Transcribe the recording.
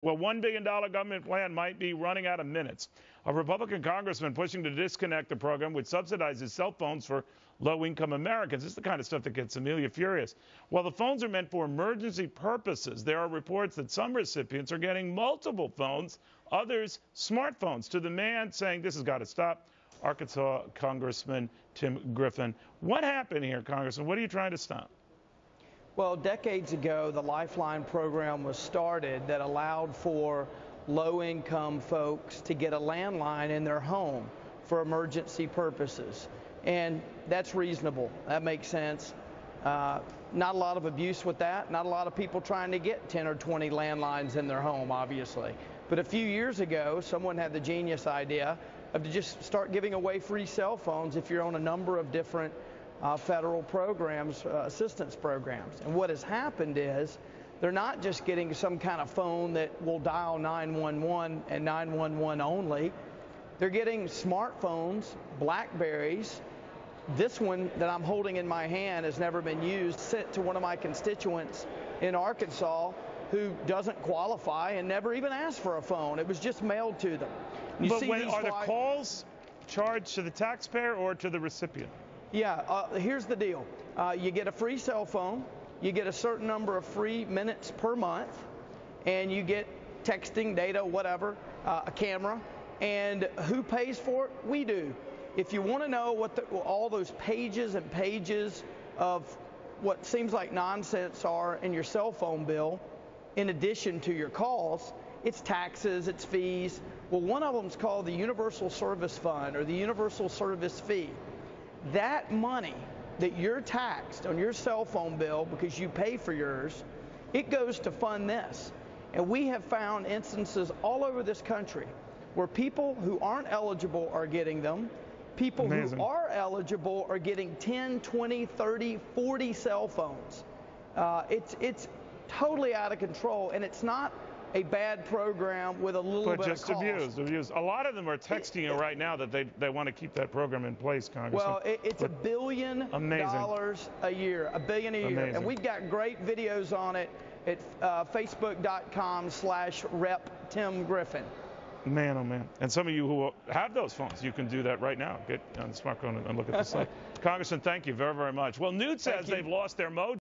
Well, $1 billion government plan might be running out of minutes. A Republican congressman pushing to disconnect the program, which subsidizes cell phones for low-income Americans. This is the kind of stuff that gets Amelia furious. While the phones are meant for emergency purposes, there are reports that some recipients are getting multiple phones, others smartphones. To the man saying this has got to stop, Arkansas Congressman Tim Griffin. What happened here, Congressman? What are you trying to stop? Well, decades ago, the Lifeline program was started that allowed for low-income folks to get a landline in their home for emergency purposes. And that's reasonable. That makes sense. Not a lot of abuse with that. Not a lot of people trying to get 10 or 20 landlines in their home, obviously. But a few years ago, someone had the genius idea of to just start giving away free cell phones if you're on a number of different federal programs, assistance programs. And what has happened is they're not just getting some kind of phone that will dial 911 and 911 only. They're getting smartphones, Blackberries. This one that I'm holding in my hand has never been used, sent to one of my constituents in Arkansas who doesn't qualify and never even asked for a phone. It was just mailed to them. But are the calls charged to the taxpayer or to the recipient? Yeah, here's the deal. You get a free cell phone, you get a certain number of free minutes per month, and you get texting, data, whatever, a camera. And who pays for it? We do. If you want to know what all those pages and pages of what seems like nonsense are in your cell phone bill, in addition to your calls, it's taxes, it's fees. Well, one of them is called the Universal Service Fund or the Universal Service Fee. That money that you're taxed on your cell phone bill because you pay for yours, it goes to fund this. And we have found instances all over this country where people who aren't eligible are getting them. People Amazing. Who are eligible are getting 10, 20, 30, 40 cell phones. It's totally out of control, and it's not a bad program with a little bit of cost. But just abused. A lot of them are texting you right now that they want to keep that program in place, Congressman. Well, it's $1 billion a year, $1 billion a year. Amazing. And we've got great videos on it at facebook.com/Rep Tim Griffin. Man, oh man. And some of you who have those phones, you can do that right now. Get on the smartphone and look at the site. Congressman, thank you very, very much. Well, Newt says they've lost their mojo.